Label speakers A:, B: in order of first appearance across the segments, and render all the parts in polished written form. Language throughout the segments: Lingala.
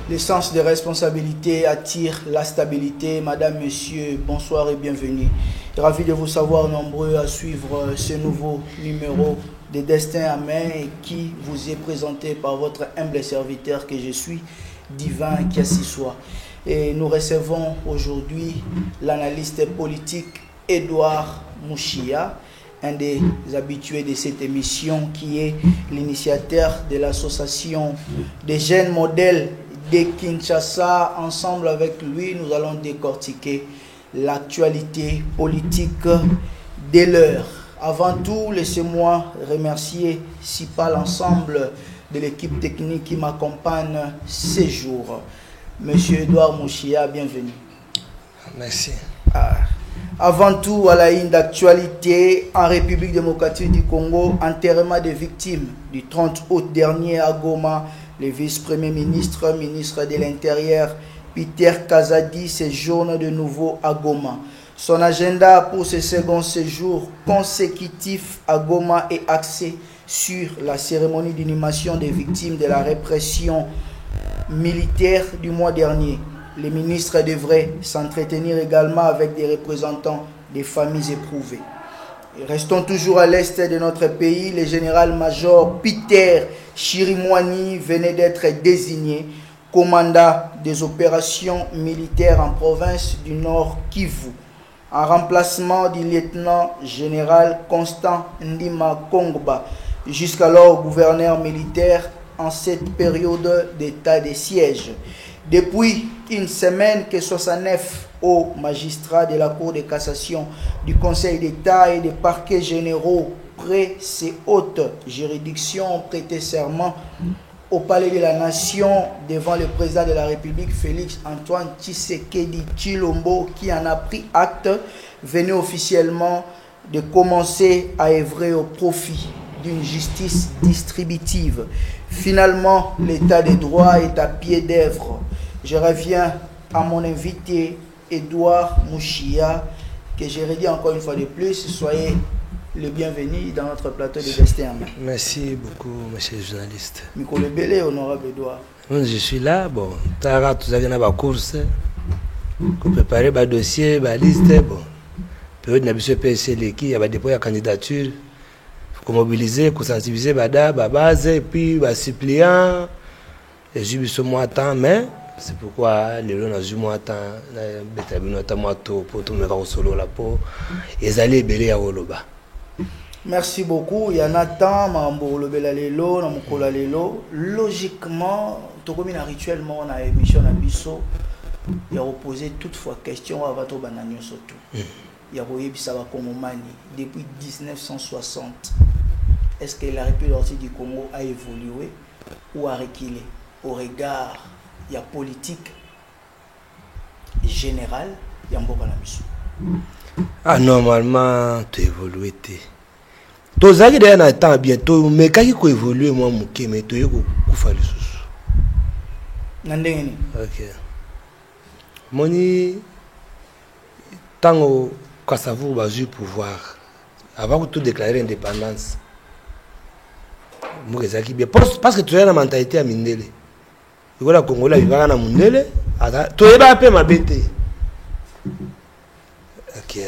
A: Le sens de responsabilité attire la stabilité. Madame, Monsieur, bonsoir et bienvenue. Ravi de vous savoir nombreux à suivre ce nouveau numéro de Destin à main qui vous est présenté par votre humble serviteur que je suis, Divin Kiassissoa. Et nous recevons aujourd'hui l'analyste politique Edouard Mouchia, un des habitués de cette émission qui est l'initiateur de l'association des jeunes modèles de Kinshasa. Ensemble avec lui, nous allons décortiquer l'actualité politique de l'heure. Avant tout, laissez-moi remercier l'ensemble de l'équipe technique qui m'accompagne ces jours. Monsieur Edouard Mouchia, bienvenue.
B: Merci.
A: Avant tout, à la ligne d'actualité, en République démocratique du Congo, enterrement des victimes du 30 août dernier à Goma, le vice-premier ministre, ministre de l'Intérieur, Peter Kazadi, séjourne de nouveau à Goma. Son agenda pour ce second séjour consécutif à Goma est axé sur la cérémonie d'inhumation des victimes de la répression militaire du mois dernier. Les ministres devraient s'entretenir également avec des représentants des familles éprouvées. Et restons toujours à l'est de notre pays. Le général-major Peter Chirimwani venait d'être désigné commandant des opérations militaires en province du Nord Kivu, en remplacement du lieutenant-général Constant Ndima Kongba, jusqu'alors gouverneur militaire en cette période d'état de siège. Depuis une semaine que 69 hauts magistrats de la Cour de cassation, du Conseil d'État et des parquets généraux près ces hautes juridictions ont prêté serment au Palais de la Nation devant le président de la République, Félix Antoine Tshisekedi Tshilombo, qui en a pris acte, venait officiellement de commencer à œuvrer au profit d'une justice distributive. Finalement, l'état de droit est à pied d'œuvre. Je reviens à mon invité, Edouard Mouchia, que je redis encore une fois de plus, soyez le bienvenu dans notre plateau de Destin.
B: Merci beaucoup, monsieur le journaliste.
A: Mikolo Belé, honorable Edouard.
B: Je suis là, bon, Tara, tout ça vient à la course, pour préparer le dossier, la liste, bon. Période de la PSL qui a déposé la candidature, il faut mobiliser, pour sensibiliser la base, et puis les suppliants, et j'ai vu ce mois temps, mais c'est pourquoi les gens ont eu moins de temps pour tout me voir au solo là pour ils allaient belé à Oloba.
A: Merci beaucoup. Il y en a tant, logiquement, rituellement, on a émission à Bisso, il y a opposé toutefois question à Vato Banagno surtout. Il y a depuis 1960. Est-ce que la République du Congo a évolué ou a reculé au regard il y a politique générale, il y a un bon canabis.
B: Ah, normalement, tu évolues. Tu as dit un temps bientôt, mais quand tu évolues, moi, je mais tu es faire le sous.
A: Nandengeni.
B: Ok. Moni, tant que ça vous va jouer pouvoir, avant que tu déclares l'indépendance, parce que tu as la mentalité à Mindele. Voilà, Congolais, il va à Mundele. Tu es pas ma bête. Ok.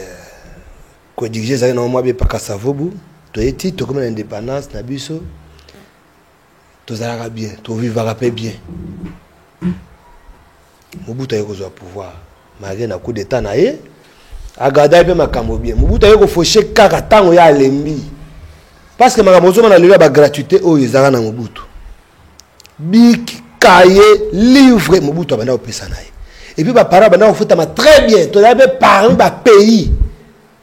B: Quand je dis que je ne pas qu'à Savobu, tu es dit, tu comme l'indépendance, Nabiso. Tu vas bien, tu vivras bien. Mobutu a eu le pouvoir. Malgré un coup d'état, Agada est ma camobien. Mobutu a eu le fauché Karatango ya Lembi. Parce que ma maman a eu la gratuité au Izara na Mobutu. Bik. Cahier, livre, Mobutu abana opesanaye. Et puis, parents bana fait très bien. Tu as parlé de pays.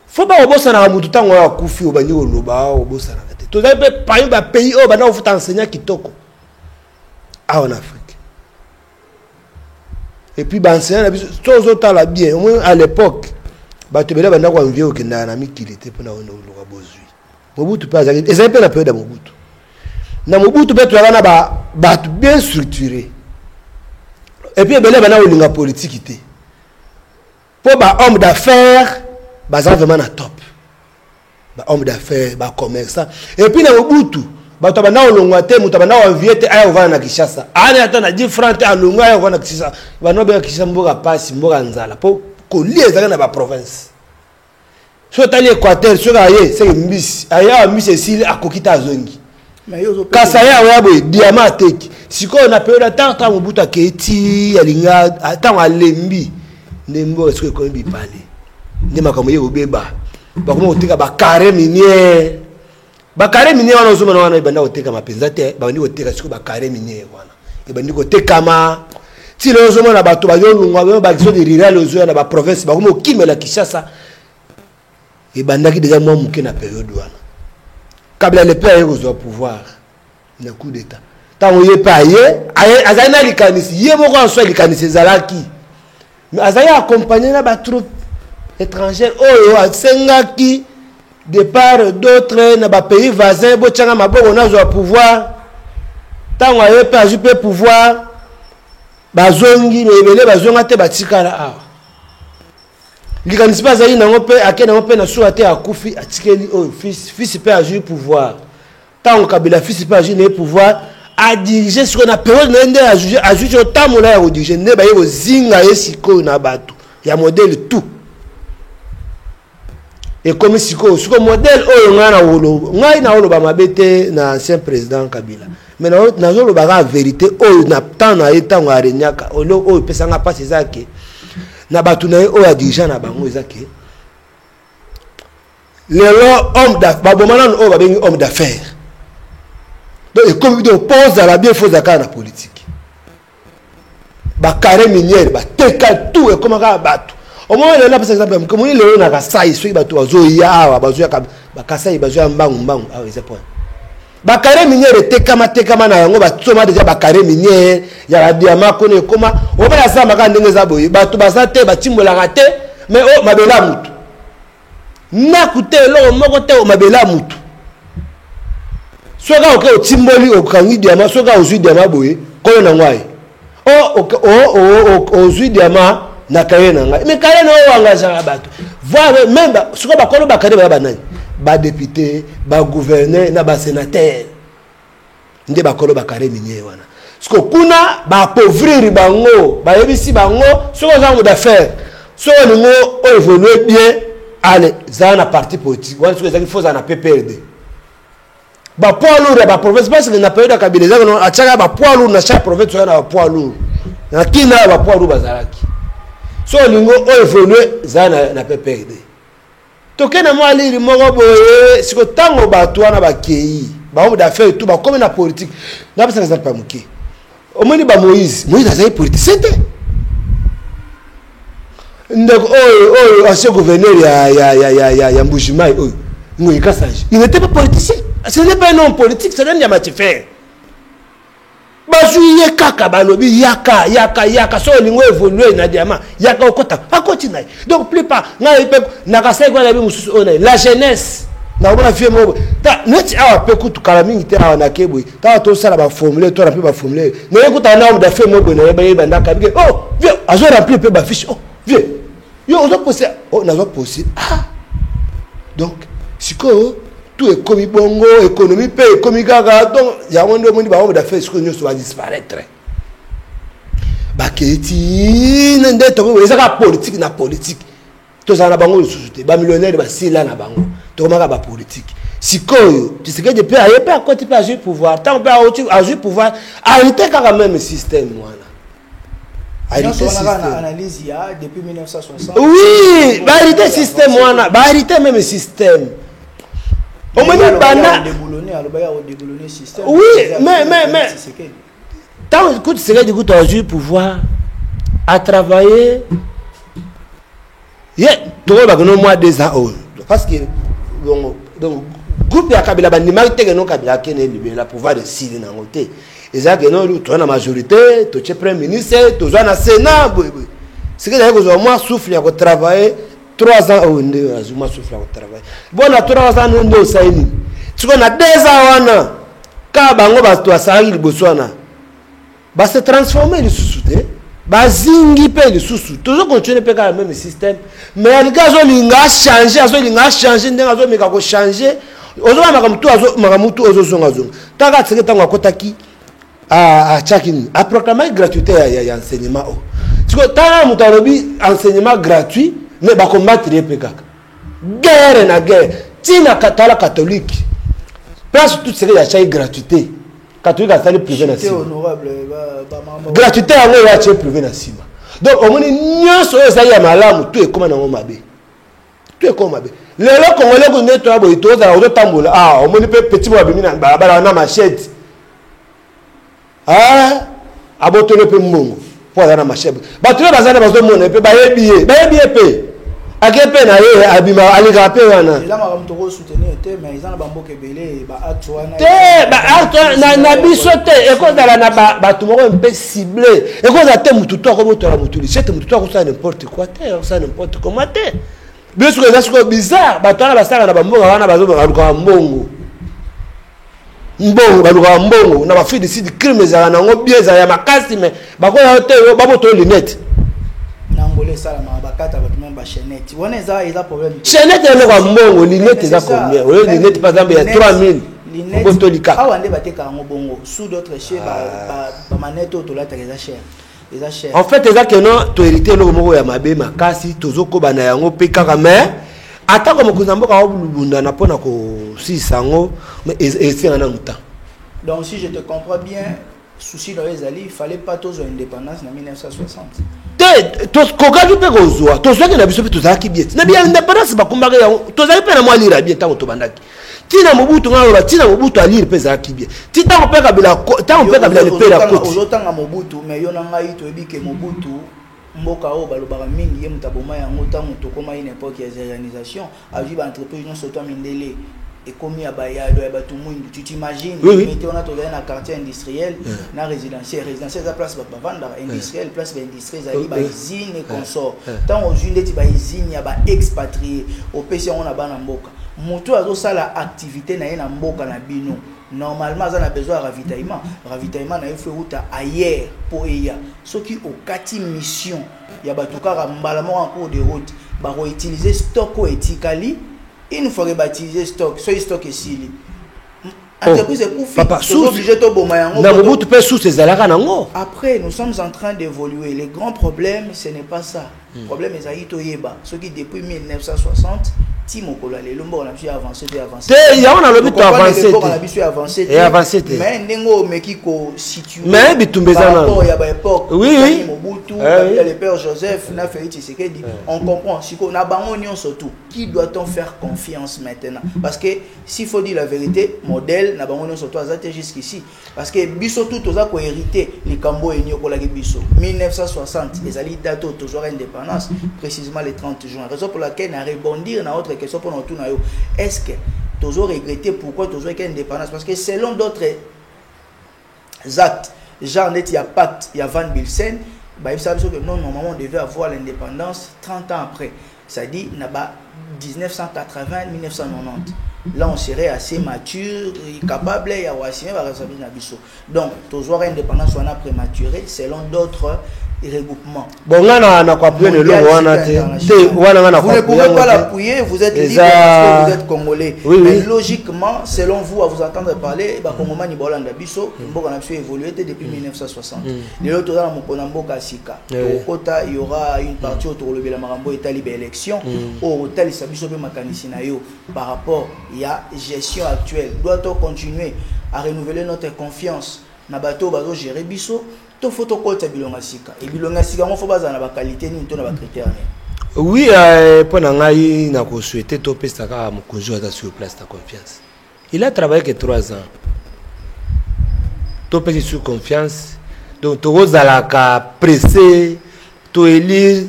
B: Faut pas obosa na Mobutu tango ya kufi obani oloba obosa na tete. Tu as parlé de pays au bana fait enseigner kitoko. En Afrique. Et puis, enseigner tous autres là bien. Au moins à l'époque, tu bela bana ko envier au Kenya na mikilité pour na ono lo bozui. Mobutu pas et ça peut la période de Mobutu. Na Mobutu tu as na bien structuré. Et puis ben là on politiqueité. Pour ba homme d'affaires, ba vraiment na top. Ba homme d'affaires, ba commerçant. Et puis na Mobutu, bato bana olongwa te muto bana wa viete aya ovana na Kinshasa ana ata na 10 francs te alongwa aya ovana na Kinshasa bana be Kinshasa mboka pasi mboka nzala po ko lieza na ba province so tali Équateur so ga ye c'est mbisi aya mbisi esili akokita azongi kasa ya wabo diamant teki siko na période tata mobuta keti alinga ata alembi ndembo siko ko mbi pale ndema kama ye obeba bakoma otika ba carré minier wana ozomana wana ebanda koteka mapenza te bandi koteka siko ba carré minier wana ebandi kotekama ti le ozomana bato bayolungwa ba kiso de rural ozoya na ba province bakoma okimela Kinshasa ebandaki déjà moi muke na période wana Kabila le père au pouvoir na coup d'état tant ye pa ye azana likanisi ye moko en soi likanisi zalaki mais azaya accompagné na ba troupe étrangère oyo asengaki de part d'autres na ba pays voisins bo tchanga maboko na zo pouvoir tant ye pa jupe pouvoir bazongi lebele bazonga te batikala awa likanisi pas ayi na ngope akena ngope na suwa te akufi atikeli o fils pe agir pouvoir tant Kabila fils pe agir ne pouvoir a diriger ce qu'on a période nende a juger autant la ya diriger ne ba ye zinga esiko na bato ya modèle tout et comme siko modèle o ngana wolo ngai na wolo ba mabete na ancien président Kabila mais na zo lo ba vérité o na tant na eta ngare nyaka o pesa nga passe zake na batu na o ya dirigeant na bango ezake lelo homme d'affaires babomana o ba bengi homme d'affaires donc comme il pose à la bien faux zakana na politique ba carré minière ba teka tout et comment ka batu au moins là par exemple comme il lelo na kasai so batu azo ya bazo ya ba kasai bazo ya mbangu ah c'est point ba carré minière teka na yango ba tsoma déjà ba carré minière ya la diamant kone koma o ba sa maka ndenge za boye batu basate ba timbola raté mais o mabela mutu na kuté lo moko te o mabela mutu soka o timboli o kangi diamant soka o zui diamant boye koyo na ngwai o zui diamant na kaye na ngai mais kaye na o wanga batu voir même soka ba kono ba kade ba nani ba député ba gouverneur na ba sénateur nde ba kolo ba carré minier wana siko kuna ba appauvrir bango ba yebisi bango soko za mo d'affaires so ningo o évoluer bien allez za na parti politique wana siko za il faut za na PPRD ba poids lourd ba province parce que na période ya Kabila za no achaka ba poids lourd na chaque province na ba poids lourd na kina ba poids lourd bazalaki so ningo o évoluer za na PPRD tokena mwaliri moko boye siko tango bato wana bakei ba homme d'affaires tout ba comme na politique na pesa exemple muke omoni ba Moïse azali politicien te ndeko oyo ancien gouverneur ya Mbujimai oyo Ngoyi Kassaje il n'était pas politicien ce n'est pas un homme politique c'est un diamatifère bazuye kaka balobi yaka so lingo évoluer na diamant yaka okota akoti na donc plus pas na ipe na kasai kwa labi mususu ona la jeunesse na bona vie mo ta neti awa pe kutu kala mingi te awa na kebwe ta to sala ba formuler to remplir ba formuler na yekuta na homme d'affaires mo bona ba yeba ndaka bike oh vieux azo remplir pe ba fiche oh vieux yo ozo poser oh na zo poser ah donc siko tout est comme bongo économie paix économie gaga donc ya wonde mo ni ba homme d'affaires siko nyo so va disparaître ba keti nde to bo ezaka politique na politique to za na bango susuté ba millionnaire ba sila na bango to maka ba politique sikoyo tu sais que depuis aye pas côté pas jouer pouvoir tant pas jouer pouvoir arrêter quand même système wana
A: arrêter système analyse ya depuis 1960
B: oui ba arrêter système wana ba arrêter même système au moins bana
A: déboulonner système
B: oui mais tant écoute c'est que tu as jouer pouvoir à travailler tu vois que moi des ans parce que donc groupe ya Kabila bandima te que non Kabila kene libérer la pouvoir de Syrie na ngote eza que non tu as la majorité tu es premier ministre tu as na sénat c'est que d'ailleurs moi souffle ya travailler 3 ans au nde azuma souffle ya travailler bon na 3 ans ndo saini tu connais 2 ans wana ka bango ba to asali liboswana ba se transformer le sous-souté bazingi pe le sous toujours continuer pe ka même système mais en cas zo linga changer ndenga zo meka ko changer ozoma makamutu ozozonga zonga taka tseke tango akotaki a chacune a proclamer gratuité ya enseignement o tiko tala mutu alobi enseignement gratuit mais ba combattre pe kaka guerre na guerre tina katala catholique place tout ce ya chai gratuité catholique a sali privé na sima gratuité yango ya chai privé na sima donc omoni nyonso oyo ezali ya malamu tout ekoma nango mabe tout ekoma mabe lelo congolais ko neto abo itoza ozotambola omoni pe petit mo abimi na balabala na machette abotolo pe mbongo po na machette bato bazana bazomona pe bayebiye pe akepe na ye abima alika pe wana
A: ela makamto ko soutenir te mais ils en ba mboke belé ba acte wana
B: te ba acte na biso te ekozala na bato moko mpe ciblé ekozala te mutu to ko botola mutu li chete mutu to ko ça n'importe quoi te ça n'importe comment te biso ko ça bizarre bato wana basala na bambongo wana bazobaluka mbongo baluka mbongo na ba fille de site crime za na ngo bieza ya makasi mais bakoya te baboto lunette
A: nangolé ça la bakata bato même ba chaînette wana eza problème
B: chaînette le kwa mbongo lunette eza combien au lunette par exemple il y a 3000 botolika
A: awande bateka ngo bongo sous d'autres chez ba manette otolata eza cher.
B: En fait, c'est ça que non, tu hérites le mot ya mabe makasi, tozoko bana yango pe kaka mais ata comme kuzambo ka obunda na pona ko si sango mais c'est en temps.
A: Donc si je te comprends bien, souci dans les alliés, il fallait pas tous indépendance en 1960.
B: Te to kokaji pe kozwa, to soki na biso pe tozaki bien. Na bien indépendance ba kumbaka yango, tozaki pe na mwa lira bien tango to bandaki. Tina Mobutu ngalo tina Mobutu ali pesa kibie tita ko peka bila ta ko peka bila le pera koti
A: ozotanga Mobutu mais yo nanga ito ebike Mobutu mboka o balobaka mingi ye mutaboma yango tango to koma une époque ya organisation aji ba entreprise non soto mindele et comme ya bayado ya batu mwindu tu t'imagines mais on a tourné na quartier industriel na résidentiel za place ba vanda industriel place ba industrie za ba usine et consort tango jinde ti ba usine ya ba expatrié au PC on a bana mboka moto azosala activité na ye na mboka na bino normalement ça a besoin de ravitaillement na fait route ailleurs pour eya soki okati mission ya batukara mbala mo en cours de route ba ko utiliser stock ko etikali une fois que baptiser stock so stock esili entreprise
B: papa obligé to boma yango na Mobutu pe sous ces alaka nango.
A: Après nous sommes en train d'évoluer. Les grands problèmes ce n'est pas ça. Le problème est aito yeba ce qui depuis 1960 Timo Kolale lombo on a pu avancer
B: te ya on a le but avancer
A: on a pu avancer
B: et avancer
A: mais ndengo mekiko situé
B: mais bitumbeza na
A: il y a ba époque
B: oui
A: Mobutu le père Joseph na Félix Tshisekedi on comprend siko na bango nyon surtout qui doit-on faire confiance maintenant parce que s'il faut dire la vérité modèle na bango nyon surtout azate jusqu'ici parce que biso tout oza ko hériter likambo enyoko la biso 1960 les ali dato toujours indépendance précisément le 30 juin raison pour laquelle na rebondir na autre question pour nous est-ce que toujours regretter pourquoi toujours qu'il y a indépendance parce que selon d'autres actes genre net il y a pacte il y a Van Bilsen bah il savait que non normalement on devait avoir l'indépendance 30 ans après ça dit naba 1980 1990 là on serait assez mature capable ya wasine ba responsabilité na biso donc toujours indépendance on a prématuré selon d'autres regroupement.
B: Bon, on a quoi appuyer le logo, on a
A: vous ne pouvez pas l'appuyer, vous êtes libre parce que vous êtes congolais. Oui, mais logiquement, selon vous, à vous entendre parler, Congomani Bolanda Bisso, on a évolué depuis 1960. Les autres, il y aura une partie autour de la Marambo et Talibé élection. Au Tali Sabiso Makanisinayo par rapport à la gestion actuelle. Doit-on continuer à renouveler notre confiance? Nabato Bazo gérer Bisso. To photo côté bilonga sika et bilonga sika on faut baza na ba qualité ni to na ba critères.
B: Oui pour ngai na ko souhaiter to pesa ka mokonzi wa sur place ta confiance. Il a travaillé que 3 ans. To pesa sur confiance donc to rozala ka pressé to élire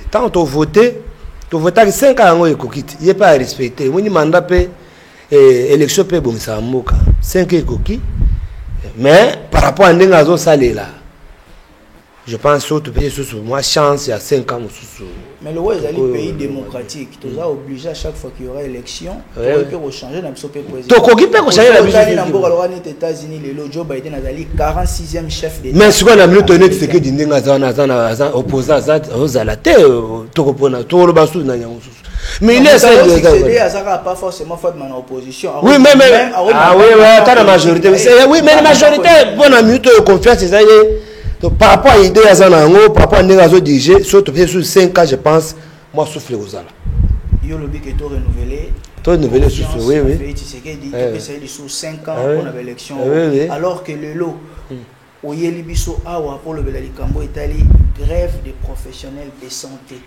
B: tant to voter 5 ans ekokiti il est pas respecté moni mandat pe élection pe bon ça moka 5 ekoki. Mais par rapport à Nengazo Salela, je pense que tu peux dire moi chance il y a 5 ans.
A: Mais le roi est un pays démocratique. Tu es obligé à chaque fois qu'il y aura élection, tu peux changer la président.
B: Tu peux changer la
A: présidence. Les États-Unis, le Joe Biden a 46e chef d'État.
B: Mais ce qu'on a mieux donné, c'est que Nengazo opposant aux Alatés, tu comprends, tout le basou n'a rien. Mais il est
A: succédé à ça pas forcément fait de opposition.
B: Oui, mais ah oui, t'as la majorité. Oui, mais la majorité, bonne amie, tu as confiance, c'est ça. Par rapport à l'idée à Zanango, par rapport à l'idée dirigé, surtout sur 5 ans, je pense, moi, souffle aux ala.
A: Yo le but est tout renouvelé.
B: Tout renouvelé sur ce, oui, oui.
A: Tu sais qu'il dit que c'est sous 5 ans pour la élection. Alors que le lot, au Yelibiso Awa pour le Belalikambo Italie, grève des professionnels de santé.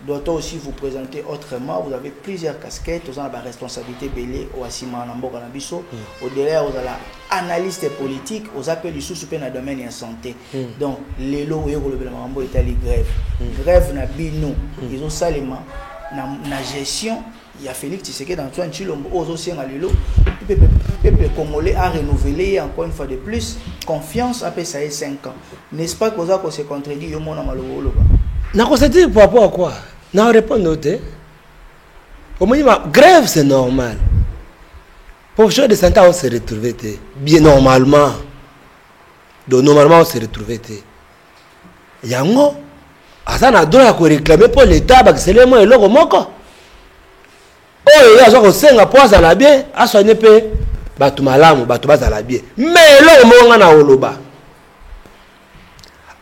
A: Doit-on aussi vous présenter autrement? Vous avez plusieurs casquettes, vous avez la responsabilité belée au Asima Nambo Kanabiso, au-delà vous avez analyste politique, vous appelez les sous-soupés dans le domaine de la santé. Donc, les lots, vous avez le Nambo Italie grève. Grève na bino, ils ont salement na gestion. Il y a Félix Tshisekedi Antoine Tshilombo, aux aussi dans les lots. Le peuple congolais a renouvelé encore une fois de plus confiance après ça y 5 ans. N'est-ce pas que vous avez se contredit au monde
B: n'a pas dit par rapport à quoi? N'a répondu noté. Au moins, grève c'est normal. Pour chose de santé, on se retrouve bien normalement. Donc normalement, on se retrouve. Yango, ça n'a droit à réclamer pour l'État, parce que c'est le moins le moko. Oh, il y a genre 5 points à la bien, à soigner peu, batu malamu, batu bas à la bien. Mais là, on a oloba.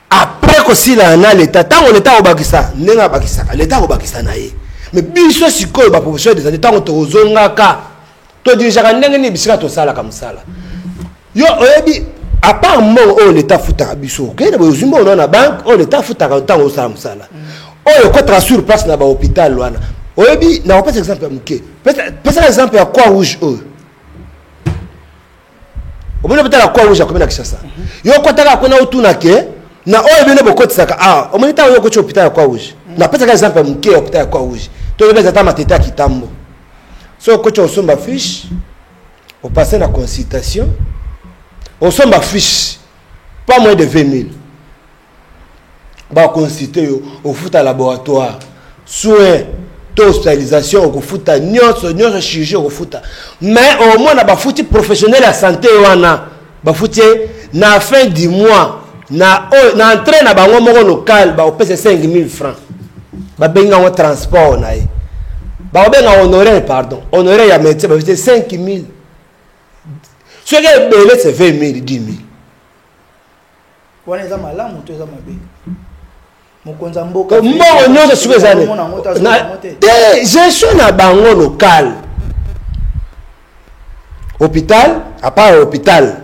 B: Après que si là, l'État, tant on est au Bakistan, n'est-ce pas l'État au Bakistan naïe. Mais biso si quoi, bah pour des années, tant on te ozonga ka, to déjà quand n'est bisira to sala comme ça là. Yo, oyebi, à part moi, oh l'État fouta biso, ok, na bozumbo on a banque, oh l'État fouta quand tant on sala. Oh le quoi transfert place na ba hôpital loana. Oyebi, na pas exemple à mouké. Peut-être exemple à quoi rouge eux. Au moins peut-être à quoi rouge à combien ça. Yo quoi taka kona utuna ke. Na oyo bino bokoti saka ah o monita oyo ko hôpital ya kwa rouge na pesa exemple mke hôpital ya kwa rouge to beza ta mateta kitambo so ko cho somba fiche au passer la consultation au somba fiche pas moins de 20 000 ba consulter au futa laboratoire soin hospitalisation au futa nyonso chirurgie au futa mais au moins na ba futi professionnel la santé wana ba futi na fin du mois na entrée na bango moko local ba opese 5 000 francs ba benga en transport na ba benga honoraire pardon honoraire ya médecin ba 5 000 ce qui est belé c'est 20 000 10 000
A: wana za malamu to za mabe mokonza mboka
B: mbongo nyonso suko ezane te gestion na bango local hôpital à part hôpital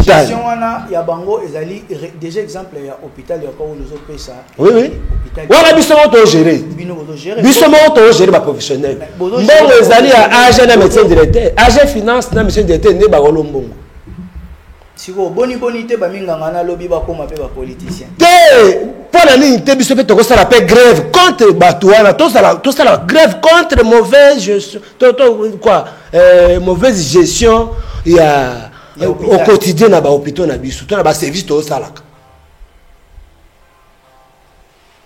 A: gestion wana ya bango ezali déjà exemple ya hôpital ya ko lozo pesa
B: oui oui wala biso moto gérer biso moto gérer ba professionnel mbongo ezali ya agent na médecin directeur agent finance na médecin directeur ne ba lombongo
A: siko boni te ba minganga na lobby ba koma pe ba politicien
B: te pona ni te biso pe to ko sala pe grève contre batuana to sala grève contre mauvaise gestion quoi mauvaise gestion ya au quotidien na ba hôpital na biso to na ba service to salaka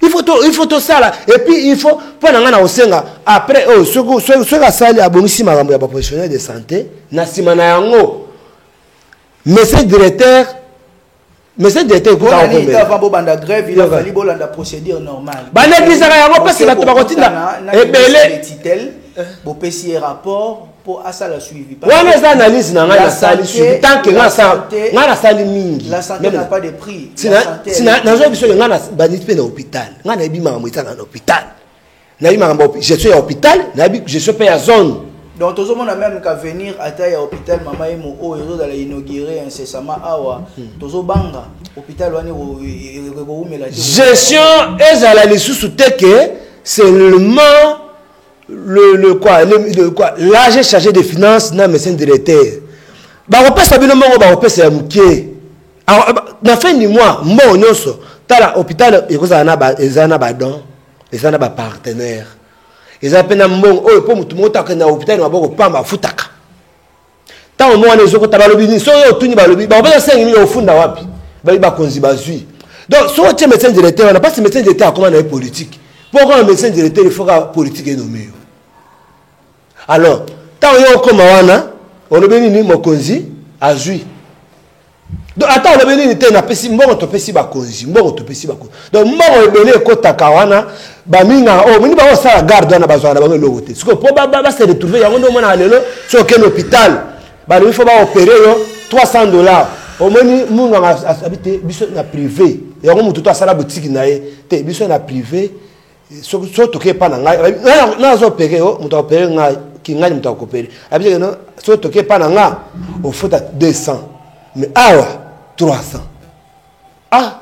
B: il faut tout ça là et puis il faut pour na osenga après oh ce ga sali abongisi makambo ya ba professionnel de santé na sima na yango monsieur directeur pour
A: avant bo banda grève il a fallu bolanda procédure normale
B: ba néglisera yango parce que bato ba kotina ebele
A: titel bo pesi rapport pour à ça la suivi
B: ouais les analyses na nga sali suivi tant que nga sali mingi
A: la santé n'a pas de prix
B: na zo biso nga na banit pe na hôpital nga na bima ngamo na hôpital na bima ngamo je suis à hôpital na bi je suis à zone
A: donc tout le monde a même qu'à venir à taille à hôpital mama emo o ezo dala inaugurer incessamment awa tozo banga hôpital wani ko umela
B: gestion ezala lisusu te que seulement le quoi l'agent chargé des finances na médecin directeur ba repesa bino mongo ba repesa mukie na fin du mois mo nyonso tala hôpital ekozala na ba ezana ba don ezana ba partenaire ezana pena mongo oyo po mutu mota ka na hôpital na boko pamba futaka tant mo wana ezoko tabalobi ni so yo tuni balobi ba repesa 5 000 ofunda wapi ba konzi bazui donc so tu médecin directeur na pas médecin directeur comment na politique pourquoi un médecin directeur il faut que politique est nommé. Alors, tant que on a on a béni mokonzi azui. Donc attends le béni n'était na pesi mbongo to pesi ba konzi mbongo to pesi ba konzi donc mbongo ebele ko takawana ba minga o mini ba osala garde na bazwa na bango logote siko po ba se retrouver yango ndo mona lelo so ke l'hôpital ba lui faut ba opérer yo $300 au moni munga habité biso na privé yango mutu to asala boutique na ye te biso na privé so to ke pa na ngai na zo opérer o mutu opérer ngai ki ngai mutu opérer habité no so to ke pa na nga au faut 200 mais awa 300 ah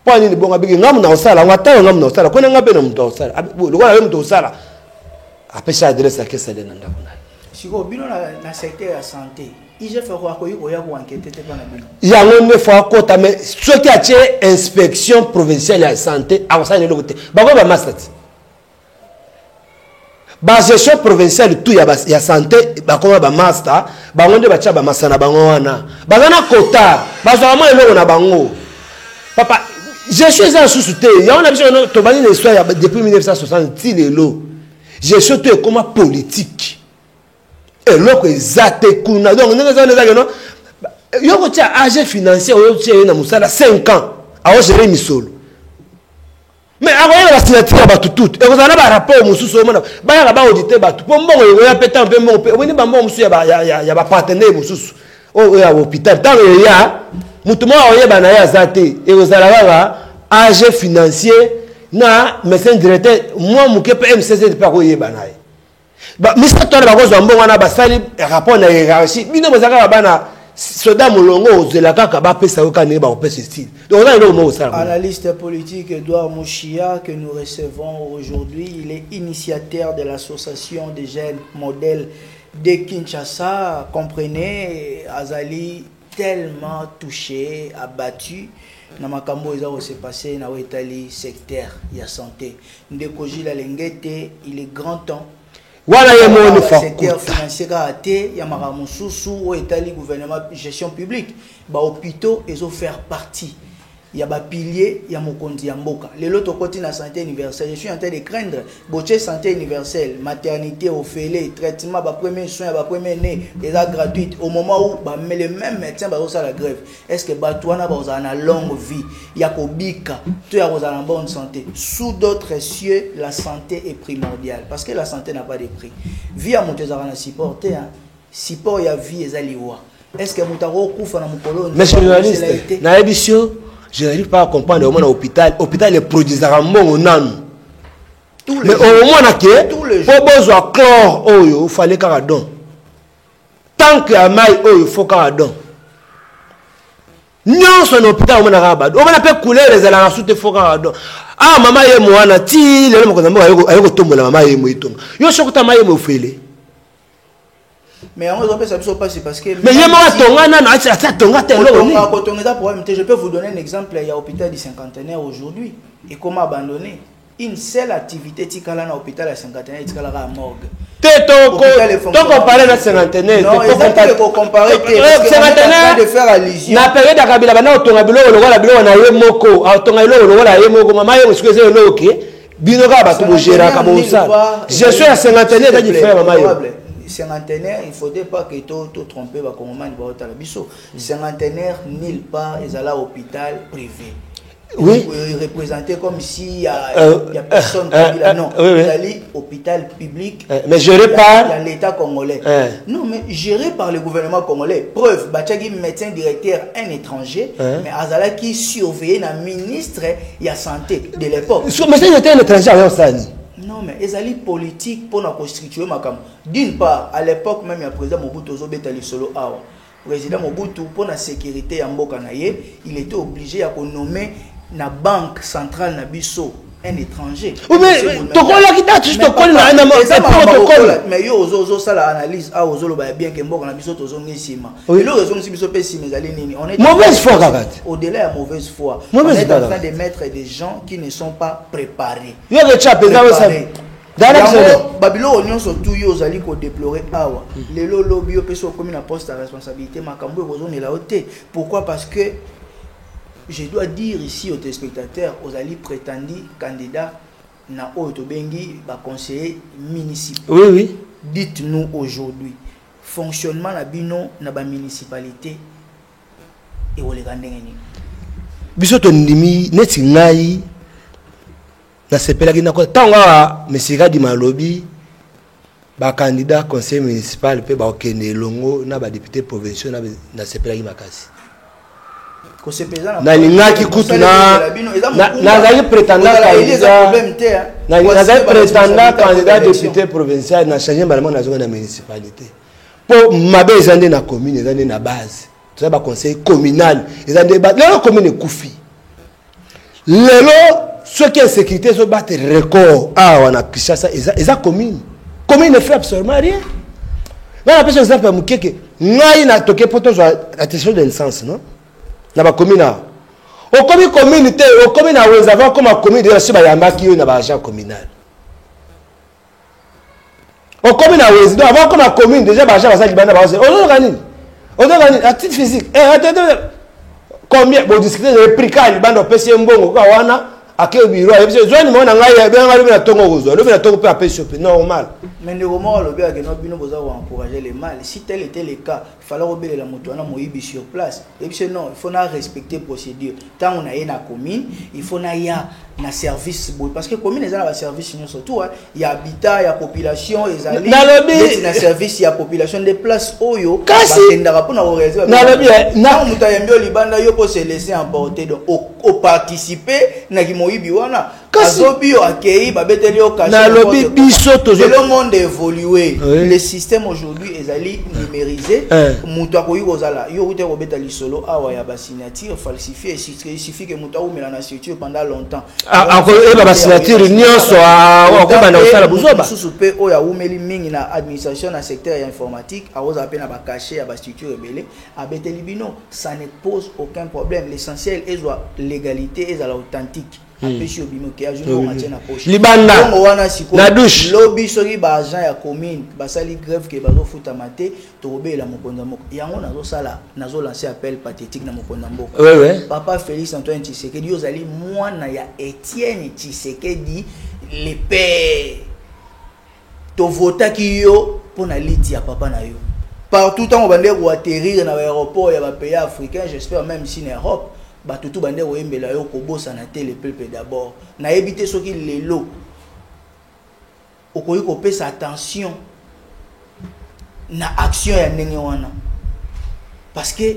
B: pas ni bon abiki ngam na osala ngata ngam na osala kona ngabe na mtu osala lokwa we mtu osala apesha adresse ya kesa de nanda kuna
A: siko bino na secteur ya santé ije fait quoi ko ya ko enquêter te bana bino
B: ya ngombe fa kota mais ce qui a été inspection provinciale ya santé a osala le côté ba ko ba mastati ba gestion provinciale tout ya santé ba ko ba master ba ngonde ba cha ba masana bango wana ba na kota ba zo ma eloko na bango papa je suis en sous-souté on a besoin to bani l'histoire depuis 1960 ti lelo je suis tout comme politique et loko ezate kuna donc ndenge za ndeza no yoko tia age financier oyo tia na musala 5 ans a gérer misolo mais avant la signature ba tout et vous en avez rapport mususu mona ba ba auditer ba tout bon yo ya pétant peu mon oni ba mon mususu ya ba partenaire mususu o ya hôpital tant ya mutuma oye ba na ya zate et vous allez voir age financier na médecin directeur moi muke PMCC de pas oye ba na ba misa to ba ko zo mbongo na ba sali rapport na hiérarchie bino bozaka ba na soda molongo ozela kaka ba pesa yo kaneba o pesa style donc là il est au ça
A: analyste politique Edouard Mouchia que nous recevons aujourd'hui. Il est initiateur de l'association des jeunes modèles de Kinshasa. Comprenez, Azali tellement touché, abattu na makambo eza ko se passer na wetali secteur ya santé ndekoji la lengete. Il est grand temps
B: voilà le
A: secteur financier raté ya maramususu o etali gouvernement gestion publique ba hôpitaux et faire partie ya ba pilier ya mokonzi ya mboka lelo to koti na santé universelle. Je suis en train de craindre boche santé universelle maternité orphelin traitement ba premier soin ba premier né eza gratuite au moment où ba les mêmes médecins ba osa la grève. Est-ce que batouana ba osa na longue vie ya ko bika to ya osa na bonne santé sous d'autres cieux? La santé est primordiale parce que la santé n'a pas de prix. Vie à monter na supporter support ya vie ezaliwa. Est-ce que mutaro kufa na mukolo?
B: Mais journaliste na émission je n'arrive pas à comprendre au moins l'hôpital. L'hôpital est produisant un bon nan. Mais au moins là que pour besoin chlore il fallait qu'un don. Tant que amaille il faut qu'un don. Non son hôpital au moins là bas. On va pas couler les éléments sous te faut qu'un don. Ah maman est moi na ti le mo ko ayo tombe la maman est moi tombe. Yo chokuta maman est mo fele.
A: Mais on ne sait pas parce que
B: mais
A: je peux vous donner un exemple. Il y a l'hôpital du cinquantenaire aujourd'hui et comment abandonner une seule activité tikala na hôpital à cinquantenaire tikala à morgue.
B: Donc comparer la cinquantenaire
A: non faut comparer cinquantenaire de faire allusion
B: na période ya kabila bana otonga biloko lokola biloko na ye moko otonga biloko lokola ye moko mama ye excusez loke bino ka ba to gera ka bo ça je suis à cinquantenaire da différent mama ye
A: cinquantenaire, il ne faudrait pas que tu trompes les Congolais. Cinquantenaire, nulle part, ils allaient à l'hôpital privé.
B: Oui.
A: Représenté comme s'il y a personne qui dit là. Non, ils allaient à l'hôpital public.
B: Mais géré par
A: l'État congolais. Non, mais géré par le gouvernement congolais. Preuve, Bachagi, médecin directeur, un étranger, mais Azala qui surveillait le ministre de la Santé de l'époque.
B: Mais c'est un étranger à ça.
A: Non, mais ils allaient politique pour nous constituer ma cam. D'une part, à l'époque même, il y a le président Mobutu Zobetali Solo Awa. Le président Mobutu, pour la sécurité en Mbokanaye, il était obligé à nommer la banque centrale Nabiso un étranger.
B: Oui, mais tu connais qui t'a juste connu un protocole.
A: Mais yo ozo ça l'analyse a ozo ba bien que Mbokanabiso tozo ngisima. Et le raison si biso pesi mezali nini. On est
B: mauvaise foi Kakat.
A: Au-delà de mauvaise foi. On est en train de mettre des gens qui ne sont pas préparés.
B: Yo le chap
A: Babilo Union surtout yo zali ko déplorer awa. Lelo lobby yo peso comme na poste à responsabilité makambo bozo ne la hauteur. Pourquoi? Parce que je dois dire ici aux téléspectateurs, aux alliés prétendus candidats na Otobengi, conseillers municipaux.
B: Oui, oui.
A: Dites-nous aujourd'hui, fonctionnement na bino na ba municipalité et on les rend ndengeni
B: bisoto ndimi neti ngai na sepelaki na ko tanga mesika di malobi ba candidat conseil municipal pe ba okende longo na ba député provinciaux na sepelaki makasi
A: ko sepeza
B: na lingaki kutu na zali prétendant candidat na zali prétendant candidat député provincial na changer ballement na zone na municipalité pour mabe ezande na commune ezande na base tout ça ba conseil communal ezande ba le commune kufi lelo ce qui est sécurité so battre record on a Kinshasa eza commune ne fait absolument rien. Là, la personne exemple mukeke ngai na toke poto zo attestation de naissance non na ba commune au communauté au commune a weza va comme commune de sur ba yambaki na ba agent communal au commune a weza avant comme commune déjà ba agent basaki bana ba on organise à titre physique attendez combien vous discutez de prix quand bando pesi mbongo kwa wana akeo biro ebise zoni mona ngai benga lobi na tongo gozo lobi na tongo pe apesi normal
A: mais ne romo lobi a que no bino boza encourager les mal si tel était le cas il fallait rebeller la moto na moyibi sur place ebise non il faut na respecter procédure tant on a na commune il faut na ya na service parce que commune ezala ba service nyonso surtout il y a habitat il y a population ezali na service il y a population de place oyo batendaka pona réaliser na lobi na muta yembio libanda yo po se laisser emporter donc au participer na ki moyibi wana azobio akei babeteli o cacher
B: na lobi biso tozo
A: le monde évolué le système aujourd'hui ezali numérisé muto akoyi kozala yo ute kobeta lisolo awa ya ba signature falsifié il suffit que muto umela na signature pendant longtemps
B: eba ba signature nyonso akobanda kosala buzoba
A: susu pe oya umeli mingi na administration na secteur ya informatique aoza pe na ba cacher ya ba structure belé abeteli bino ça ne pose aucun problème l'essentiel est la légalité et la authentique apesi obimo ke ajuno matena poche
B: libanda na douche
A: lobby soki ba agent ya commune basali grève ke bazo futa maté to obela mokonza moko yango nazo lancer appel pathétique na mokonza moko papa Félix Antoine Tshisekedi yozali mwana ya Étienne Tshisekedi le père to vota ki yo pona liti ya papa na yo partout tant on va atterrir dans l'aéroport ya ba pays africains j'espère même si en Europe batutu bande oyembela yo kobosa na te le peuple d'abord na éviter soki lelo okoyi kopesa attention na action ya ndenge wana parce que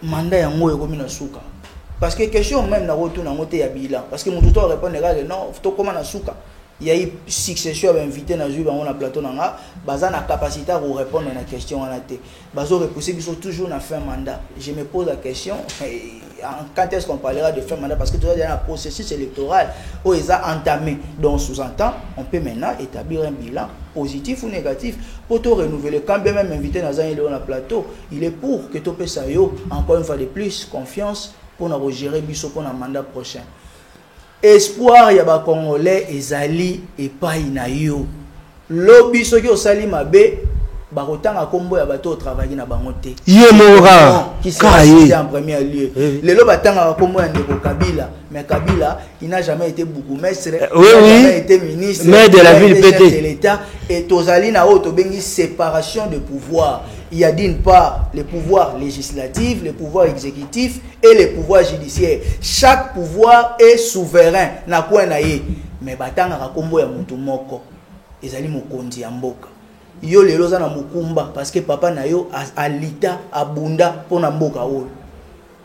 A: mandat yango ekomi na suka parce que question même na retourna ngote ya bilan parce que mutu to répondre non to koma na suka il y a eu succession d'invités dans le plateau nanga baza na capacité à répondre à la question en té bazo repousser biso toujours na fin mandat je me pose la question quand est-ce qu'on parlera de fin mandat parce que tu as un processus électoral où ils a entamé donc sous-entend on peut maintenant établir un bilan positif ou négatif pour te renouveler quand bien même invité dans un plateau il est pour que tu peux ça yo encore une fois de plus confiance pour nous gérer biso pour un mandat prochain. Espoir ya ba congolais ezali epai na yo lobi soki osali mabe ba kotanga kombo ya bato travailler na bango te
B: yemora
A: qui c'est en premier lieu lelo batanga kombo ya ndeko Kabila mais Kabila il n'a jamais été bourgmestre il n'a jamais été ministre
B: maire de la ville
A: de l'État et tozali na auto bengi séparation de pouvoir. Il y a d'une part les pouvoirs législatifs, les pouvoirs exécutifs et les pouvoirs judiciaires. Chaque pouvoir est souverain. Na kwa na ye. Mais batanga kombo ya mutu moko. Ezali mokonzi ya mboka. Yo lelo za na mukumba parce que papa na yo alita abunda pona mboka oyo.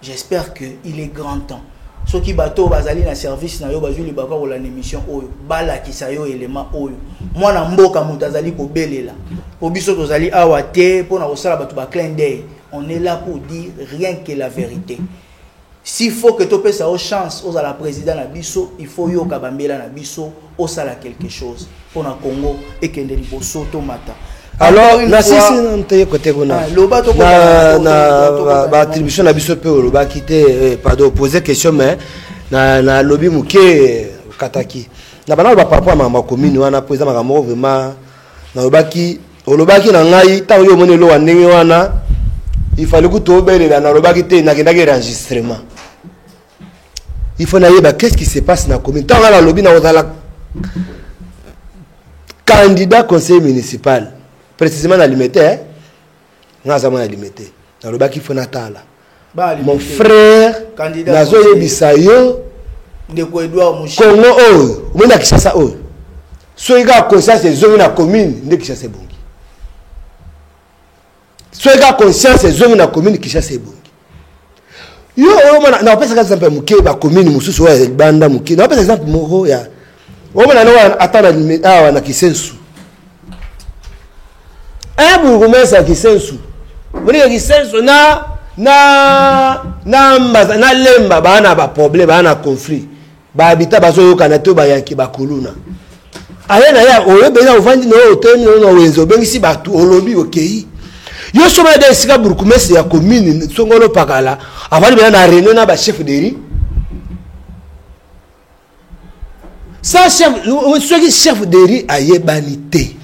A: J'espère que il est grand temps. Soki bato bazali na service na yo bazuli baka ko la émission oyo bala kisa yo élément oyo mwana mboka mutu azali ko belela po biso tozali awa te pona kosala bato ba clin d'œil on est là pour dire rien que la vérité s'il faut que topé ça aux chance aux à la président na biso il faut yo kabambela na biso au sala quelque chose pona Congo et kende liboso to mata.
B: Alors na sisi nte côté kuna na attribution na biso pe loba kité pardon poser question mais na lobby muke kataki na bana ba papa ma commune wana poser makambo vraiment na lobaki na ngai ta yo moni lo wa ndenge wana il fallait que to belela na lobaki te na kendaki enregistrement il faut na yeba qu'est-ce qui se passe na commune ta la lobby na ozala candidat conseil municipal précisément na limité ngaza mona limité na lobaki fona tala mon frère nazo yebisa yo
A: ndeko Edouard Mouchi
B: Congo oyo mona Kinshasa oyo soki kaka conscience ezongi na commune nde Kinshasa ebongi soki kaka conscience ezongi na commune Kinshasa ebongi yo oyo mona napesa exemple moke ba commune mosusu oyo banda moke napesa exemple moko ya oyo mona no atana awa na Kisensu bourgmestre ya Kisensu monika Kisensu na lemba bana ba problème bana conflit ba habita bazoyokana to bayanki bakuluna aya na ya oyo bena ovandi no hôtel no wenzo bengisi batu olobi okei yo soma de sika bourgmestre ya commune songolo pakala avali bena na réunion na ba chef de riz ça chef de riz ayebanité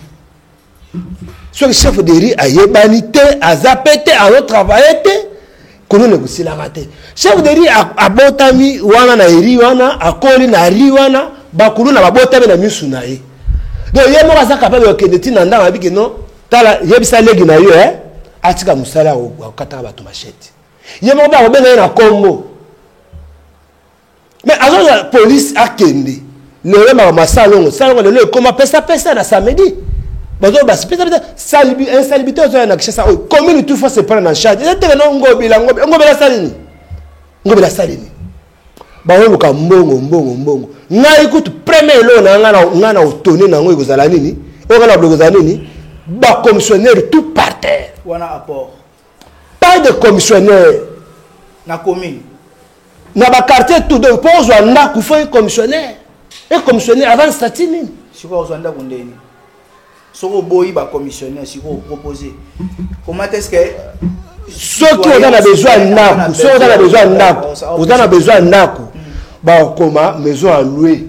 B: soit chef de riz ayebanité azapete alo travailler kono ne kusila kate chef de riz abotami wana na eri wana akoli na ri wana bakulu na babotami na misu na ye donc ye mo kaza capable okende tina ndanga biki no tala yebisa legi na yo atika musala okata bato machete ye mo ba obenga na kombo mais azo la police akende le ma masalongo salongo le koma pesa na samedi bazo bas pesa insalubrité ozo na Kinshasa commune tout faut se prendre en charge et te no ngobila salini ba luka mbongo ngai kutu premier lo na ngana otone na ngo ekozala nini okala blokozala nini ba commissionnaire tout par terre
A: wana apport
B: pas de commissionnaire
A: na commune
B: na ba quartier tout de pose wana ku faut commissionnaire et commissionnaire avant statut nini
A: siko ozanda kundeni soko boyi ba commissionnaire siko proposer comment est-ce que
B: ceux qui ont besoin ndaku ceux qui ont besoin ndaku on a besoin ndaku ba koma maison à louer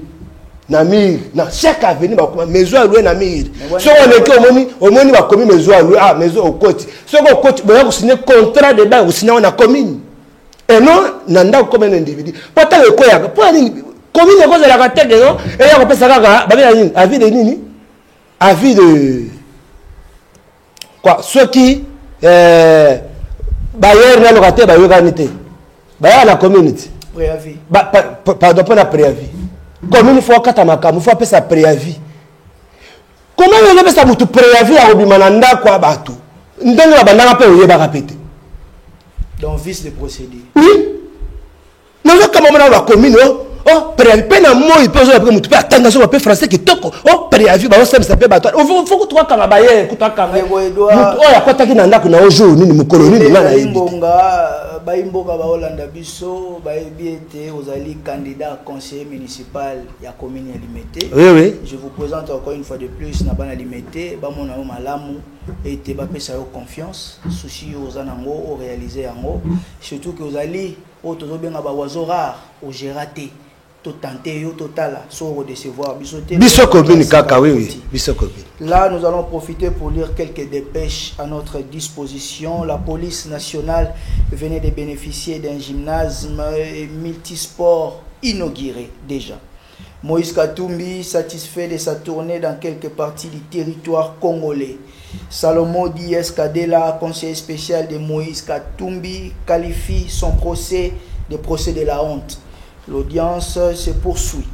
B: na mir na chaque avenue ba koma maison à louer na mir so on est que omoni ba komi maison à louer maison au côté so ko côté ba ko signer contrat de bail ko signer na commune et non na ndaku comme un individu pourtant le koya pour commune ko za la tête non et ya ko pesa kaka ba bien nini avis de nini avis de quoi ceux qui bailleur na locataire ba yoganité ba la communauté
A: préavis
B: pardon pas la préavis comme il faut kata makamu faut appeler ça préavis comment on appelle ça mutu préavis a obimana ndako abatu ndenge ba bandanga pe oyeba kapete
A: donc vice de procédure
B: oui non comme on a la commune oh préavis pena moi il peut jouer après mutu pe atanga so pe français qui toko oh préavis ba ça me bato faut que toi kanga baye kuta kanga oh ya kota ki ndako na ojo nini mukolo nini ngana yebi
A: baimboka baolanda biso baebi ete ozali candidat conseiller municipal ya commune ya Limete.
B: Oui.
A: Je vous présente encore une fois de plus na bana Limete bamona o malamu ete bapesa yo confiance souci ozanango o réaliser yango surtout que ozali o tozobenga ba oiseau rare o gératé to tenter yo totala so redecevoir
B: biso commune kaka oui biso commune.
A: Là nous allons profiter pour lire quelques dépêches à notre disposition. La police nationale venait de bénéficier d'un gymnase multisport inauguré déjà. Moïse Katumbi satisfait de sa tournée dans quelques parties du territoire congolais. Salomon Diès Kadela, conseiller spécial de Moïse Katumbi, qualifie son procès de procès de la honte. L'audience se poursuit.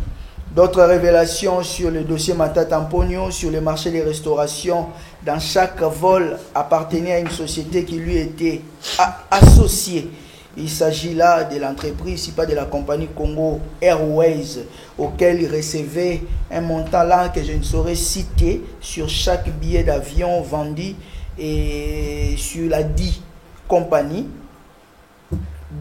A: D'autres révélations sur le dossier Matata Mpogno, sur le marché des restaurations. Dans chaque vol appartenait à une société qui lui était associée. Il s'agit là de l'entreprise, pas de la compagnie Congo Airways, auquel il recevait un montant là que je ne saurais citer sur chaque billet d'avion vendu et sur la dit compagnie,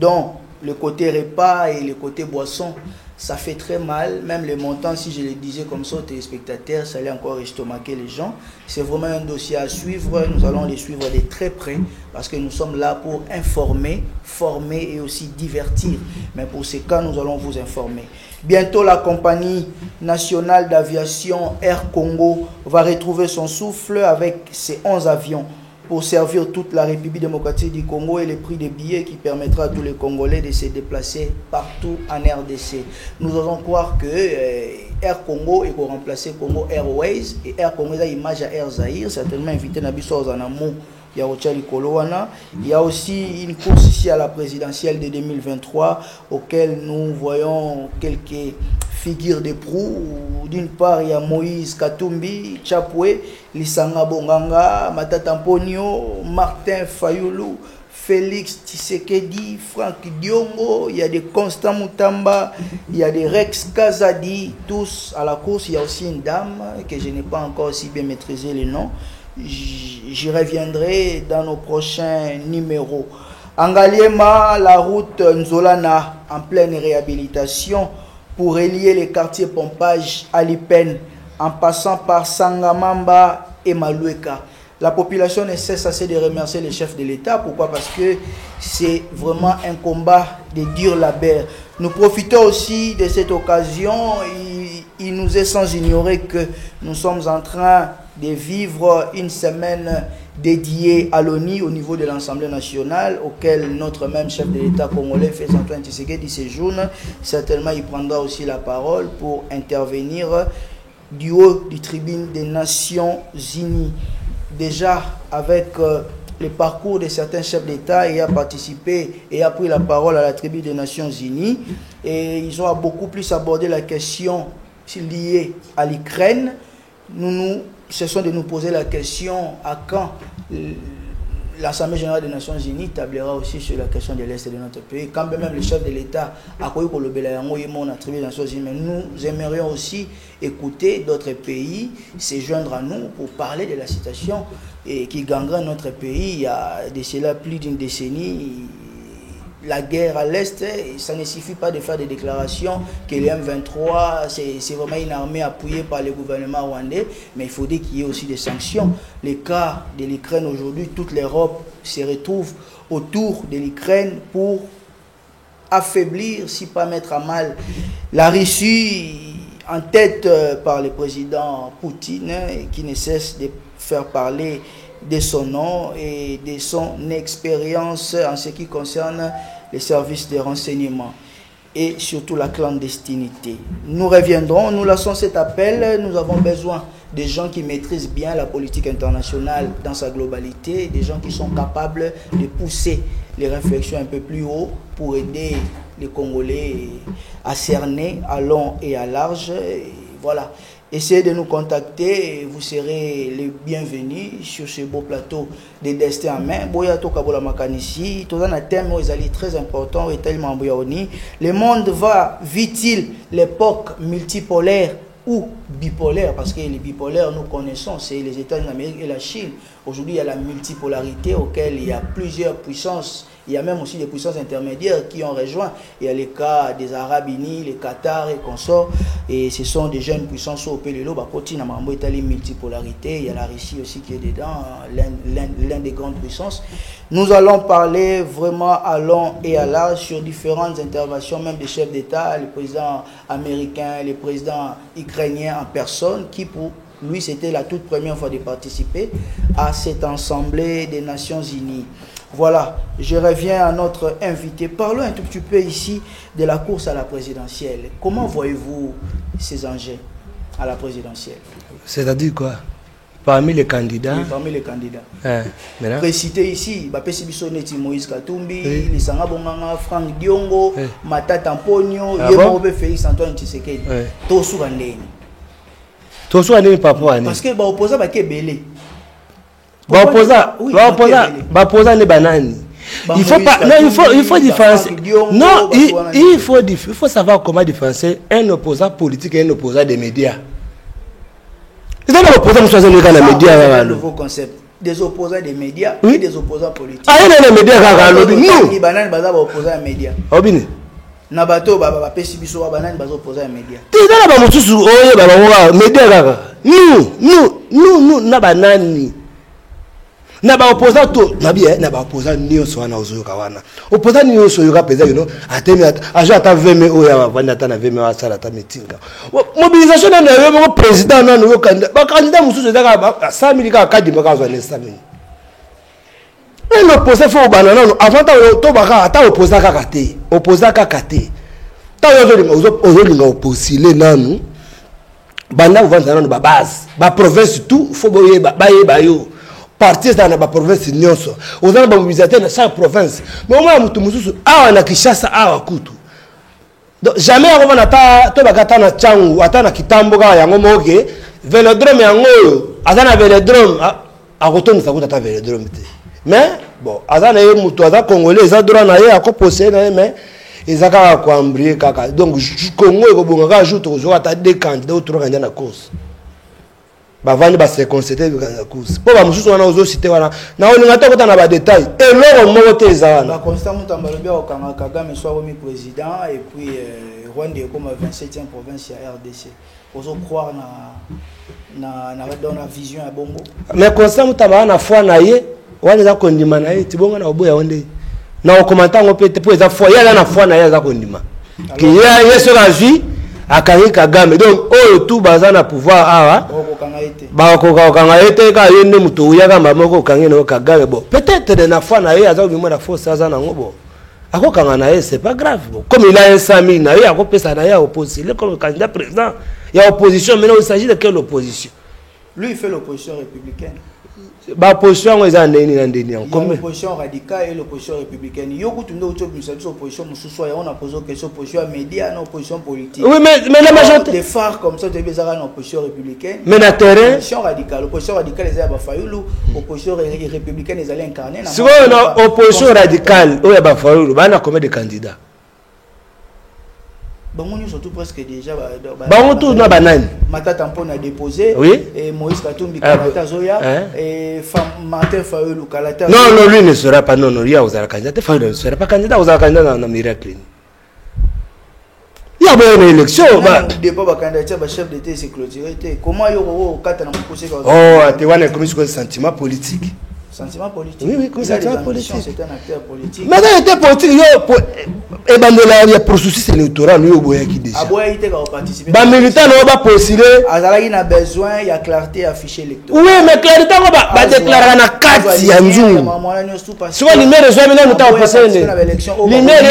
A: dont le côté repas et le côté boisson, ça fait très mal. Même les montants, si je le disais comme ça aux téléspectateurs, ça allait encore estomaquer les gens. C'est vraiment un dossier à suivre. Nous allons les suivre de très près parce que nous sommes là pour informer, former et aussi divertir. Mais pour ces cas, nous allons vous informer. Bientôt, la compagnie nationale d'aviation Air Congo va retrouver son souffle avec ses 11 avions pour servir toute la République démocratique du Congo et le prix des billets qui permettra à tous les Congolais de se déplacer partout en RDC. Nous osons croire que Air Congo est pour remplacer Congo Airways et Air Congo est image à Air Zahir, certainement invité Nabiso Zanamo Il y a aussi une course ici à la présidentielle de 2023 auquel nous voyons quelques figures de proue. D'une part, il y a Moïse Katumbi, Chapwe, Lisanga Bonganga, Matata Mponio, Martin Fayoulou, Félix Tshisekedi, Franck Diongo, il y a des Constant Moutamba, il y a des Rex Kazadi, tous à la course. Il y a aussi une dame que je n'ai pas encore si bien maîtrisé le nom. J'y reviendrai dans nos prochains numéros. Angaliema, la route Nzolana en pleine réhabilitation pour relier les quartiers Pompage à Lipen en passant par Sangamamba et Malueka. La population ne cesse assez de remercier les chefs de l'État. Pourquoi? Parce que c'est vraiment un combat de dur labeur. Nous profitons aussi de cette occasion. Il nous est sans ignorer que nous sommes en train de vivre une semaine dédiée à l'ONU au niveau de l'Assemblée nationale, auquel notre même chef de l'État congolais, Félix-Antoine Tshisekedi, séjourne. Certainement, il prendra aussi la parole pour intervenir du haut du tribune des Nations Unies. Déjà, avec le parcours de certains chefs d'État, il a participé et a pris la parole à la tribune des Nations Unies. Et ils ont beaucoup plus abordé la question liée à l'Ukraine. Nous cessons de nous poser la question à quand l'Assemblée générale des Nations Unies tablera aussi sur la question de l'Est de notre pays. Quand même le chef de l'État a connu pour le Bélayango et mon attribué des Nations Unies, mais nous aimerions aussi écouter d'autres pays se joindre à nous pour parler de la situation qui gangrène notre pays. Il y a de cela plus d'une décennie. La guerre à l'Est, ça ne suffit pas de faire des déclarations que les M23, c'est vraiment une armée appuyée par le gouvernement rwandais, mais il faut dire qu'il y ait aussi des sanctions. Le cas de l'Ukraine aujourd'hui, toute l'Europe se retrouve autour de l'Ukraine pour affaiblir, si pas mettre à mal, la Russie en tête par le président Poutine, qui ne cesse de faire parler de son nom et de son expérience en ce qui concerne les services de renseignement et surtout la clandestinité. Nous reviendrons, nous laissons cet appel. Nous avons besoin de gens qui maîtrisent bien la politique internationale dans sa globalité, des gens qui sont capables de pousser les réflexions un peu plus haut pour aider les Congolais à cerner à long et à large. Et voilà. Essayez de nous contacter et vous serez les bienvenus sur ce beau plateau de Destin en main. Boya to kabola makanisi, tout un thème très important et tellement boyaoni. Le monde va, vit-il l'époque multipolaire ou bipolaire? Parce que les bipolaires, nous connaissons, c'est les États-Unis d'Amérique et la Chine. Aujourd'hui, il y a la multipolarité auquel il y a plusieurs puissances. Il y a même aussi des puissances intermédiaires qui ont rejoint. Il y a les cas des Arabes Unis, les Qatar et consorts. Et ce sont des jeunes puissances au Pélélo, multipolarité. Il y a la Russie aussi qui est dedans, l'un des grandes puissances. Nous allons parler vraiment à long et à large sur différentes interventions, même des chefs d'État, les présidents américains, les présidents ukrainiens en personne, qui pour lui c'était la toute première fois de participer à cette assemblée des Nations Unies. Voilà, je reviens à notre invité. Parlons un tout petit peu ici de la course à la présidentielle. Comment voyez-vous ces enjeux à la présidentielle?
B: C'est-à-dire quoi? Parmi les candidats?
A: Oui, parmi les candidats. Précité ici, Moïse Katumbi, Lisanga Bonganga, Franck Diongo, Matata Mponio, Félix-Antoine Tshisekedi. Tosu Randeni.
B: Tosu Randeni, papa.
A: Parce que l'opposant va être belé.
B: Les bananes. Il faut pas, non, il faut différencier. Non, il faut savoir comment différencier un opposant politique et un opposant des médias. C'est un opposant qui choisit les médias.
A: Un nouveau concept. Des opposants des médias et des opposants politiques.
B: Ah, il y a des médias.
A: Non, les bananes sont opposants aux médias. Nabato baba pesi biso wa banani bazo poser un média.
B: Tezala ba mususu oye baba média kaka. Nous na banani. Na ba opposant to na bien na ba opposant nyonso wana ozoyoka wana. Opposant nyonso yoka peza you know atemi aja ata veme oya bavanda ata na veme wa sala ata meetinga. Mobilisation na yo mo président na yo candidat. Ba candidat mususu ezaka ba 100 000 ka kadima ka zo na 100 000. Un opposant faut banana avant to baka ata opposant kaka te. Opposant kaka te. Ta yo linga opposile nanu. Banda vanda nanu ba base. Ba province tout faut boye ba yo. parti dans la province nyonso ozana ba mobilisateur na chaque province mais au moins mutu mususu awa na Kinshasa awa kutu donc jamais on va ta to bakata na changu ata na kitambo ka yango moke velodrome yango azana velodrome a retourner ça kuta ta velodrome te mais bon azana ye mutu aza congolais za droit na ye akoposé na ye mais ezaka ko embrier kaka donc Congo eko bonga ka jour to zo ata deux candidats ou trois candidats na course bavandi ba se constater la course po ba mususu wana ozo cité wana na olinga to kota na ba détail et loro moko te ezana
A: ba constant mutambalobi au Kagame soit remis président et puis Rwanda comme 27e province ya RDC ozo croire na dans la vision ya bongo
B: mais constant mutambana na foi na ye wana za kondima na ye tibonga na oboya onde na okomanta ngo pete po eza foi ya na foi na ye za kondima ki ya yeso la vie akangi Kagame donc oyo tout bazana pouvoir awa ba ko kanga ete ka yende mutu ya kama moko kangi no Kagame bon peut-être na foi na ye aza bimona force aza na ngobo ako kanga na ye c'est pas grave bon. Comme il a 100 000 na ye ako pesa na ye opposition comme candidat président il y a opposition mais il s'agit de quelle opposition
A: lui il fait l'opposition républicaine
B: ba opposition eza ndeni na ndeni en commun
A: l'opposition radicale et l'opposition républicaine yoko tundo uto bisabiso opposition mususu ya on a posé question opposition média na opposition politique
B: oui mais la majorité
A: des phares comme ça tu bezara na opposition républicaine
B: mais na terrain
A: opposition radicale eza ba fayulu opposition républicaine eza incarné na
B: si on opposition radicale oya ba fayulu bana combien de candidats
A: bon on surtout presque déjà
B: bon tout na banane
A: Matata Mpona a déposé
B: oui
A: et Moïse Katumbi Kalata Zoya et Martin Fayulu Kalata
B: non lui ne sera pas non il y a aux candidats Fayulu ne sera pas candidat aux candidats dans miracle il y a une élection
A: bah débat ba candidature ba chef d'état c'est clôturé comment yo kata na poser
B: oh tu vois les commissions sentiment politique
A: sentiment politique
B: oui comme sentiment politique
A: c'est un acteur politique
B: mais dans l'état politique yo et bandela ya processus électoral yo boya ki déjà
A: aboya ite ka participer
B: ba militant no ba postuler
A: azalaki na besoin ya clarté affiché électoral
B: oui mais clarté ko ba déclarer na kati ya nzungu so numéro zo mina nuta opposé numéro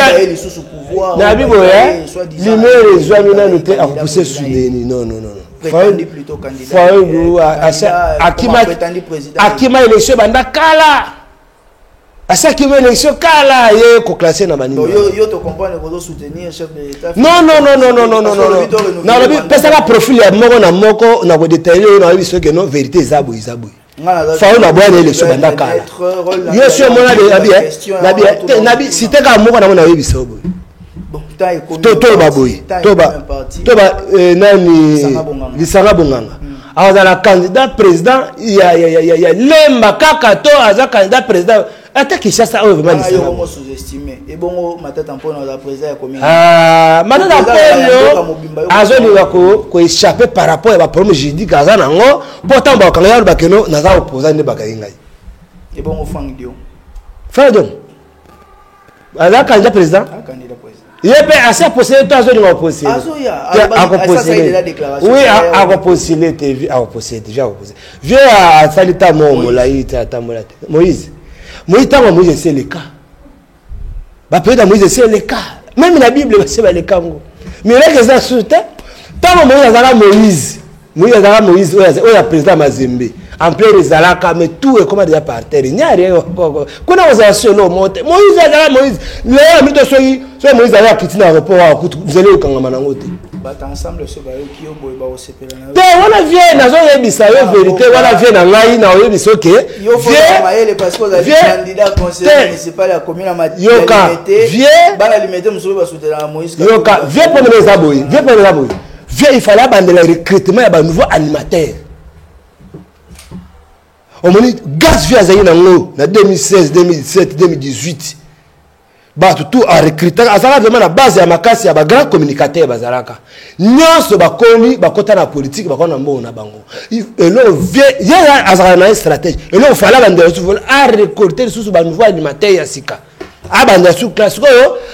B: na bibo ya numéro zo mina nuta opposé suneni non
A: prétendu plutôt candidat
B: Fayulu akima élection banda kala asa qui élection kala ye ko classer na banini
A: yo to comprendre ko soutenir chef de l'état
B: non parce que profil ya moko na moko na ko détailler na biso que non vérité zabu Fayulu na boya élection banda kala yo sur mona de nabi cité ka moko na mona biso boy toba nani lisanga bonganga azala candidat président ya lemba kaka to aza candidat président ata Kinshasa oyo vraiment
A: lisanga sous-estimé et bongo Matata Mpona la président ya commune
B: Matata Mpona azolinga ko échapper par rapport à ba problème juridique aza nango pourtant ba kanga ya bakeno naza opposant ne bakalinga
A: et bongo Fangdio
B: aza candidat président il est assez possible de faire une opposition. Oui, à opposition, déjà opposé. Viens à Salita Moïse. Moïse, c'est le cas. Moïse, c'est le cas. Même la Bible, c'est le cas. Mais là, ça soutient. Tant Moïse, Moïse, le président Mazembe. En plein les alaka, mais tout est comme déjà par terre. Il n'y a rien. Quand on a solo monté, Moïse, le mythe soit Moïse a quitté l'aéroport, vous allez au Kangamanangote.
A: Ensemble, ce qui est beau, c'est
B: on a vient, dans une vérité, on a vient dans l'aïe, dans une vérité, ok.
A: Viens, parce que le candidat conseiller municipal à la commune à
B: Yoka, viens, viens pour les abouilles, viens pour les abouilles. Viens, il fallait abandonner le recrutement à un nouveau animateur. On m'a dit, gaz via Zaïna en 2016, 2017, 2018. Bah, tout en recrutant. Azara vraiment la base de ma casse, il y a un grand communicateur. Bazaraka. Nyonso bakoni, bakota na politique, bakona mbo na bango. Et là, il y a Azara stratégie. Et là, il fallait abandonner à récolter sous le nouveau animateur Yassika. Abandonner sous classe.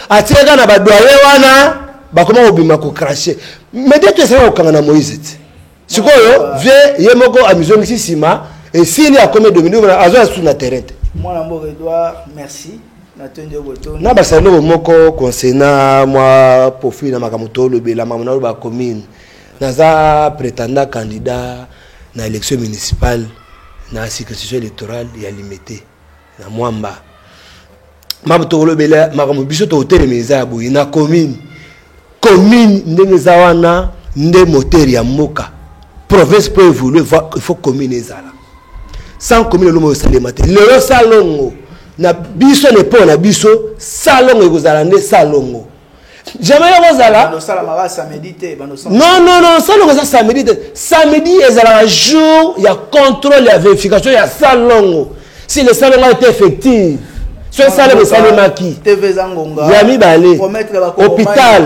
B: A tiré dans la doyer wana, bakoma obima ko cracher. Mais dès que ça va au Kangana Moïse. C'est quoi, viens, yemoko amusons ici, Sima. Et s'il y a combien de minutes, on a sur le terrain.
A: Moi, Edouard, merci.
B: Na basalo moko concernant moi profil na makamoto le la mamona ba commune naza prétendant candidat na élection municipale na circonscription électorale ya limité na mwamba mabuto lobela makambo biso to hotel meza boyi na commune ndenge za wana nde moteur ya mboka province peut évoluer il faut commune ezala sans commune lo mo salema te le salongo na biso ne po na biso salongo ekozala nde salongo jamais ekozala non salongo ça samedi ezala jour ya contrôle ya vérification ya salongo si le salongo a été effectif ce salongo salemaki
A: TV Zangonga
B: ya mibale hôpital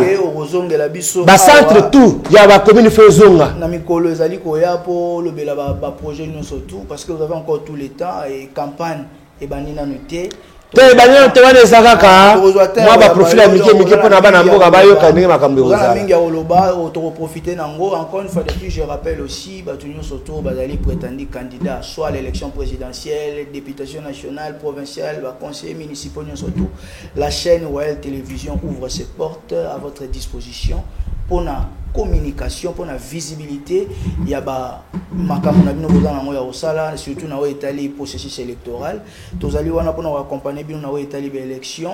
B: ba centre tout ya ba commune fezonga
A: na mikolo ezali koya po lobela ba projet nous surtout parce que vous avez encore tout le temps et campagne et banina noté
B: te banina te wana ezakaka moi ba profil ya mike pona bana mboka bayoka ndenge makambo
A: ezala mingi ya oloba to profiter nango encore une fois de plus je rappelle aussi ba tunyo surtout bazali prétendu candidat soit à l'élection présidentielle députation nationale provinciale ba conseiller municipal surtout la chaîne Royal Télévision ouvre ses portes à votre disposition pour la communication, pour la visibilité. Il y a surtout dans le processus électoral. Tous allez voir pour nous accompagner dans l'élection.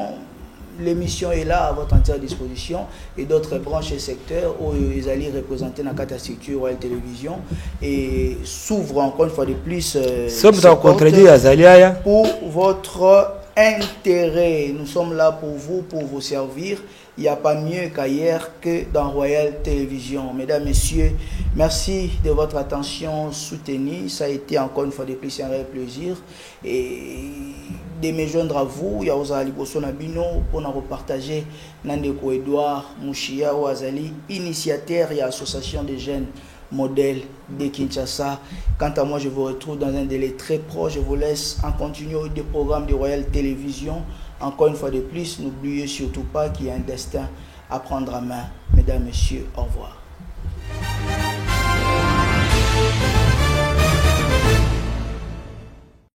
A: L'émission est là à votre entière disposition et d'autres branches et secteurs où ils allaient représenter dans la structure Royal Télévision et s'ouvre encore une fois de plus pour votre intérêt. Nous sommes là pour vous servir. Il n'y a pas mieux qu'ailleurs que dans Royal Télévision. Mesdames, Messieurs, merci de votre attention soutenue. Ça a été encore une fois de plus un réel plaisir. Et de me joindre à vous, il y a Ozali Bosonabino pour nous repartager Nandeko Edouard Mouchia Ouazali, initiateur et association des jeunes modèles de Kinshasa. Quant à moi, je vous retrouve dans un délai très proche. Je vous laisse en continuant des programmes de Royal Télévision. Encore une fois de plus, n'oubliez surtout pas qu'il y a un destin à prendre en main. Mesdames, Messieurs, au revoir.